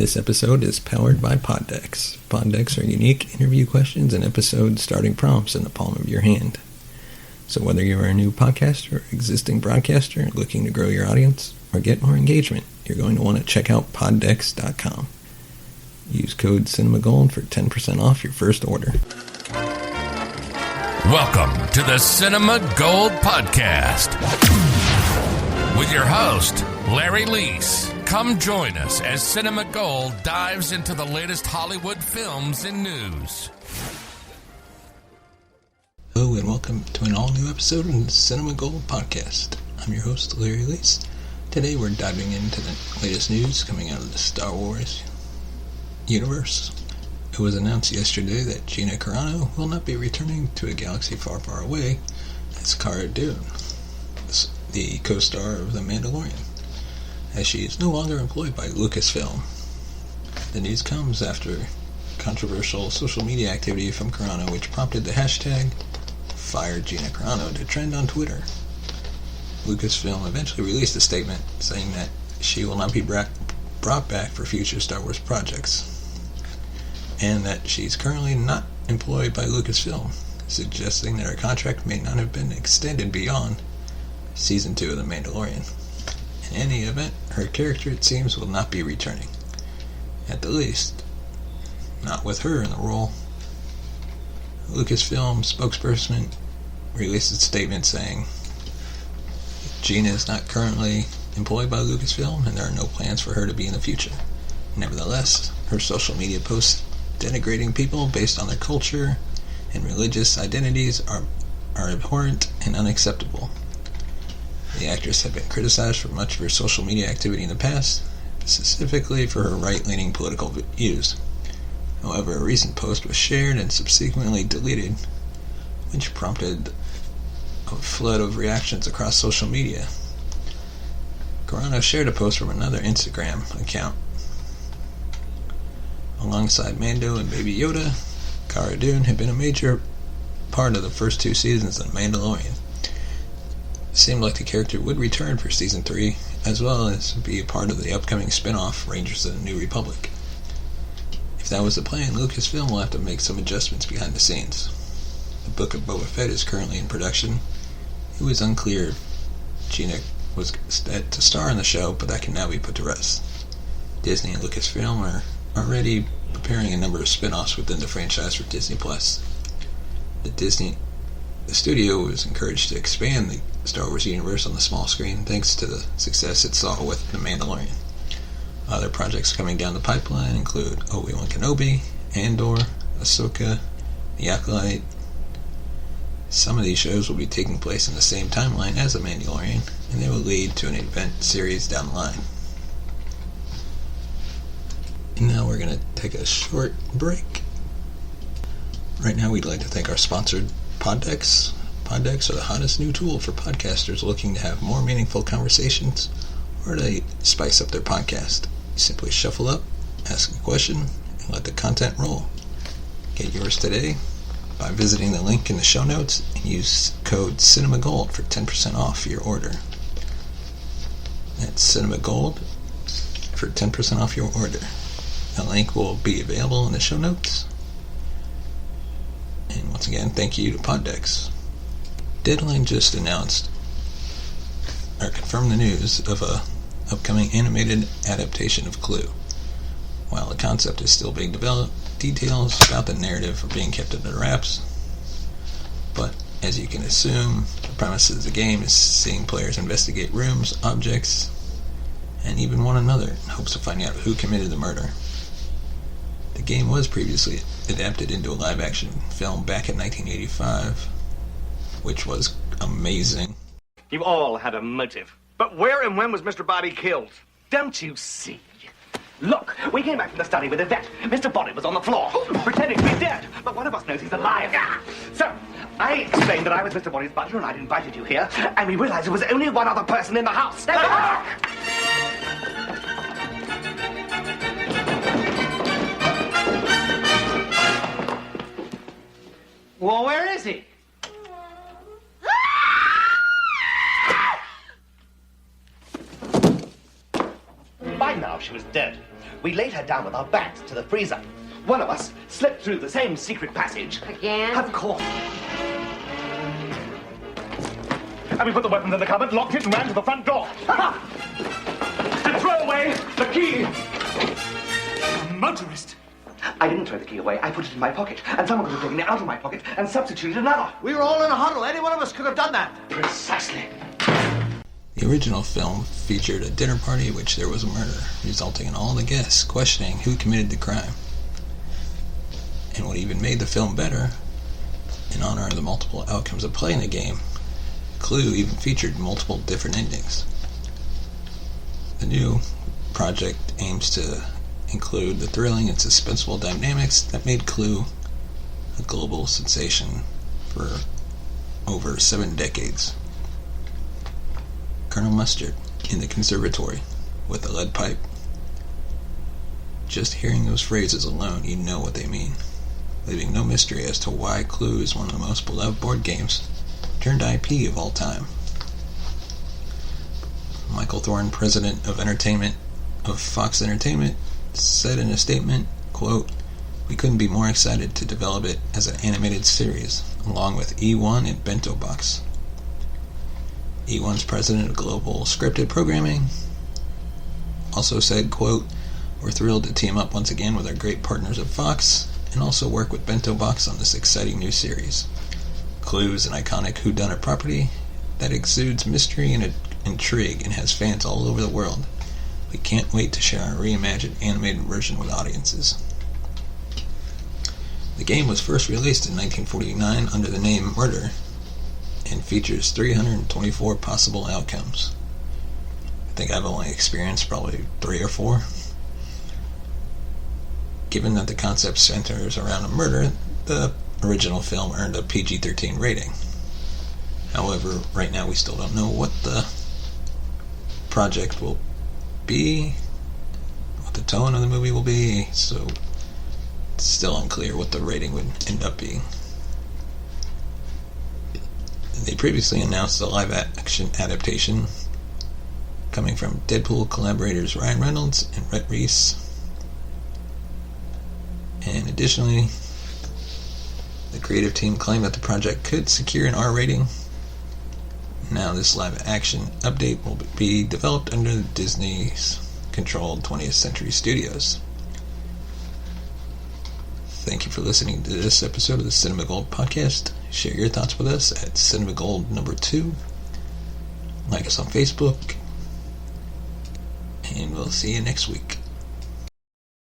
This episode is powered by Poddecks. Poddecks are unique interview questions and episode starting prompts in the palm of your hand. So whether you are a new podcaster or existing broadcaster looking to grow your audience or get more engagement, you're going to want to check out poddecks.com. Use code CinemaGold for 10% off your first order. Welcome to the Cinema Gold Podcast with your host, Larry Leese. Come join us as Cinema Gold dives into the latest Hollywood films and news. Hello and welcome to an all-new episode of the Cinema Gold Podcast. I'm your host, Larry Leese. Today we're diving into the latest news coming out of the Star Wars universe. It was announced yesterday that Gina Carano will not be returning to a galaxy far, far away as Cara Dune, the co-star of The Mandalorian, as she is no longer employed by Lucasfilm. The news comes after controversial social media activity from Carano, which prompted the hashtag #FireGinaCarano to trend on Twitter. Lucasfilm eventually released a statement saying that she will not be brought back for future Star Wars projects, and that she's currently not employed by Lucasfilm, suggesting that her contract may not have been extended beyond Season 2 of The Mandalorian. In any event, her character, it seems, will not be returning. At the least, not with her in the role. Lucasfilm spokesperson released a statement saying Gina is not currently employed by Lucasfilm and there are no plans for her to be in the future. Nevertheless, her social media posts denigrating people based on their culture and religious identities are abhorrent and unacceptable. The actress had been criticized for much of her social media activity in the past, specifically for her right-leaning political views. However, a recent post was shared and subsequently deleted, which prompted a flood of reactions across social media. Carano shared a post from another Instagram account. Alongside Mando and Baby Yoda, Cara Dune had been a major part of the first two seasons of The Mandalorian. It seemed like the character would return for Season 3, as well as be a part of the upcoming spin-off, Rangers of the New Republic. If that was the plan, Lucasfilm will have to make some adjustments behind the scenes. The Book of Boba Fett is currently in production. It was unclear if Gina was set to star in the show, but that can now be put to rest. Disney and Lucasfilm are already preparing a number of spin-offs within the franchise for Disney+. The studio was encouraged to expand the Star Wars universe on the small screen thanks to the success it saw with The Mandalorian. Other projects coming down the pipeline include Obi-Wan Kenobi, Andor, Ahsoka, The Acolyte. Some of these shows will be taking place in the same timeline as The Mandalorian, and they will lead to an event series down the line. And now we're going to take a short break. Right now we'd like to thank our sponsor, Poddecks. Poddecks are the hottest new tool for podcasters looking to have more meaningful conversations or to spice up their podcast. You simply shuffle up, ask a question, and let the content roll. Get yours today by visiting the link in the show notes and use code CinemaGold for 10% off your order. That's CinemaGold for 10% off your order. The link will be available in the show notes. And once again, thank you to Poddecks. Deadline just announced, or confirmed the news of a upcoming animated adaptation of Clue. While the concept is still being developed, details about the narrative are being kept under wraps. But as you can assume, the premise of the game is seeing players investigate rooms, objects, and even one another in hopes of finding out who committed the murder. The game was previously adapted into a live-action film back in 1985, which was amazing. You all had a motive. But where and when was Mr. Body killed? Don't you see? Look, we came back from the study with a vet. Mr. Body was on the floor, pretending to be dead. But one of us knows he's alive. So, I explained that I was Mr. Body's butler and I'd invited you here, and we realized there was only one other person in the house. Well, where is he? By now, she was dead. We laid her down with our backs to the freezer. One of us slipped through the same secret passage. Again? Of course. And we put the weapons in the cupboard, locked it, and ran to the front door. And throw away the key. A motorist. I didn't throw the key away. I put it in my pocket. And someone could have taken it out of my pocket and substituted another. We were all in a huddle. Any one of us could have done that. Precisely. The original film featured a dinner party in which there was a murder, resulting in all the guests questioning who committed the crime. And what even made the film better, in honor of the multiple outcomes of playing the game, Clue even featured multiple different endings. The new project aims to include the thrilling and suspenseful dynamics that made Clue a global sensation for over 7 decades. Colonel Mustard in the conservatory with the lead pipe. Just hearing those phrases alone, you know what they mean, leaving no mystery as to why Clue is one of the most beloved board games turned IP of all time. Michael Thorne, president of entertainment of Fox Entertainment, said in a statement, quote, "We couldn't be more excited to develop it as an animated series, along with E1 and Bento Box." E1's president of global scripted programming also said, quote, "We're thrilled to team up once again with our great partners at Fox and also work with Bento Box on this exciting new series. Clue is an iconic whodunit property that exudes mystery and intrigue and has fans all over the world. We can't wait to share our reimagined animated version with audiences." The game was first released in 1949 under the name Murder and features 324 possible outcomes. I think I've only experienced probably 3 or 4. Given that the concept centers around a murder, the original film earned a PG-13 rating. However, right now we still don't know what the project will be, what the tone of the movie will be, so it's still unclear what the rating would end up being. They previously announced a live-action adaptation coming from Deadpool collaborators Ryan Reynolds and Rhett Reese. And additionally, the creative team claimed that the project could secure an R rating. Now this live-action update will be developed under Disney's controlled 20th Century Studios. Thank you for listening to this episode of the Cinema Gold Podcast. Share your thoughts with us at Cinema Gold number 2. Like us on Facebook. And we'll see you next week.